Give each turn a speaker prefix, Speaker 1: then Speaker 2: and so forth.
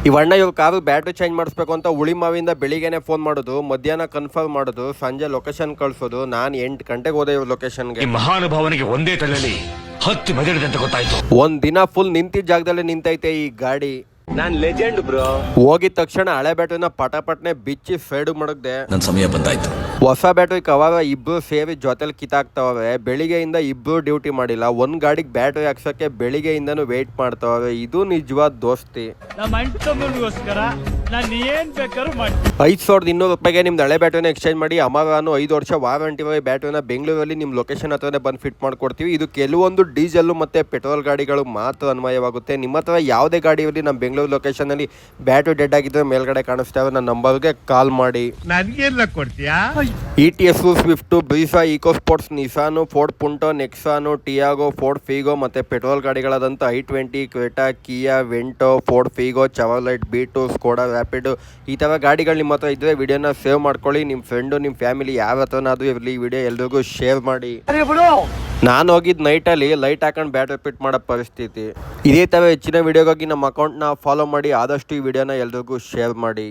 Speaker 1: ಇವ್ರ car battery change ಮಾಡಿಸ್ಬೇಕು ಅಂತ ಉಳಿಮಾವಿಂದ ಬೆಳಿಗ್ಗೆನೆ ಫೋನ್ ಮಾಡೋದು, ಮಧ್ಯಾಹ್ನ ಕನ್ಫರ್ಮ್ ಮಾಡೋದು, ಸಂಜೆ ಲೊಕೇಶನ್ ಕಳ್ಸೋದು. ನಾನು 8 ಗಂಟೆಗೆ ಹೋದೆ ಇವ್ರ ಲೊಕೇಶನ್ಗೆ.
Speaker 2: ಮಹಾನುಭಾವನಿಗೆ ಒಂದೇ ತಲೆಯಲ್ಲಿ 10 ಮೆದಳಿದೆ ಅಂತ ಗೊತ್ತಾಯ್ತು.
Speaker 1: ಒಂದ್ ದಿನ ಫುಲ್ ನಿಂತಿದ್ದ ಜಾಗದಲ್ಲೇ ನಿಂತೈತೆ ಈ ಗಾಡಿ.
Speaker 3: ನಾನ್ ಲೆಜೆಂಡ್ ಬ್ರೋ.
Speaker 1: ಹೋಗಿದ ತಕ್ಷಣ ಹಳೆ ಬ್ಯಾಟ್ರಿನ ಪಟಪಟ್ನೆ ಬಿಚ್ಚಿ ಸೈಡ್ ಮಾಡಕ್ದೆ.
Speaker 4: ನನ್ನ ಸಮಯ ಬಂದಾಯ್ತು.
Speaker 1: ಹೊಸ ಬ್ಯಾಟ್ರಿ ಕವಾಗ ಇಬ್ರು ಸೇರಿ ಜೊತೆಲಿ ಕಿತ್ತಾಕ್ತಾವೆ. ಬೆಳಿಗ್ಗೆಯಿಂದ ಇಬ್ರು ಡ್ಯೂಟಿ ಮಾಡಿಲ್ಲ. ಒಂದ್ ಗಾಡಿಗೆ ಬ್ಯಾಟ್ರಿ ಹಾಕ್ಸಕ್ಕೆ ಬೆಳಿಗ್ಗೆಯಿಂದನೂ ವೇಟ್ ಮಾಡ್ತಾವೆ. ಇದು ನಿಜವಾದ ದೋಸ್ತಿ.
Speaker 5: ನಮ್ಮ ಅಂಟಮ್ಮನಿಗೋಸ್ಕರ ನಾನು ಏನ್ ಬೇಕಾದ್ರೂ ಮಾಡಿ
Speaker 1: 5200 ರೂಪಾಯಿಗೆ ನಿಮ್ದು ಹಳೆ ಬ್ಯಾಟ್ರಿನ ಎಕ್ಸ್ಚೇಂಜ್ ಮಾಡಿ ಅಮರಾನು 5 ವರ್ಷ ವಾರಂಟಿ ಬ್ಯಾಟ್ರಿನ ಬೆಂಗಳೂರಲ್ಲಿ ನಿಮ್ಮ ಲೊಕೇಶನ್ ಹತ್ರನೇ ಬಂದು ಫಿಟ್ ಮಾಡ್ಕೊಡ್ತೀವಿ. ಇದು ಕೆಲವೊಂದು ಡೀಸೆಲ್ ಮತ್ತೆ ಪೆಟ್ರೋಲ್ ಗಾಡಿಗಳು ಮಾತ್ರ ಅನ್ವಯವಾಗುತ್ತೆ. ನಿಮ್ಮ ಹತ್ರ ಯಾವುದೇ ಗಾಡಿಯಲ್ಲಿ ನಮ್ಮ ಬೆಂಗಳೂರು ಲೊಕೇಶನಲ್ಲಿ ಬ್ಯಾಟ್ರಿ ಡೆಡ್ ಆಗಿದ್ರೆ ಮೇಲ್ಗಡೆ ಕಾಣಿಸ್ತಾವೆ. ನನ್ನ ನಂಬರ್ಗೆ ಕಾಲ್ ಮಾಡಿ.
Speaker 5: ನನ್ಗೆಲ್ಲ ಕೊಡ್ತೀಯಾ?
Speaker 1: ETS, Swift, Brezza, Eco Sports, Nissan, Ford Punto, Nexon, Tiago, Ford Figo ಮತ್ತು ಪೆಟ್ರೋಲ್ ಗಾಡಿಗಳಾದಂಥ i20, Creta, Kia, Vento, Ford Figo, Chevrolet, Beat, Skoda Rapid ಈ ಥರ ಗಾಡಿಗಳು ನಿಮ್ಮ ಹತ್ರ ಇದ್ದರೆ ವಿಡಿಯೋನ ಸೇವ್ ಮಾಡ್ಕೊಳ್ಳಿ. ನಿಮ್ಮ ಫ್ರೆಂಡು, ನಿಮ್ಮ ಫ್ಯಾಮಿಲಿ ಯಾವ ಹತ್ರನಾದ್ರೂ ಇರಲಿ, ಈ ವಿಡಿಯೋ ಎಲ್ರಿಗೂ ಶೇರ್ ಮಾಡಿ. ನಾನು ಹೋಗಿದ್ದು ನೈಟಲ್ಲಿ ಲೈಟ್ ಹಾಕೊಂಡು ಬ್ಯಾಟ್ರಿ ಫಿಟ್ ಮಾಡೋ ಪರಿಸ್ಥಿತಿ. ಇದೇ ಥರ ಹೆಚ್ಚಿನ ವಿಡಿಯೋಗಾಗಿ ನಮ್ಮ ಅಕೌಂಟ್ನ ಫಾಲೋ ಮಾಡಿ. ಆದಷ್ಟು ಈ ವಿಡಿಯೋನ ಎಲ್ರಿಗೂ ಶೇರ್ ಮಾಡಿ.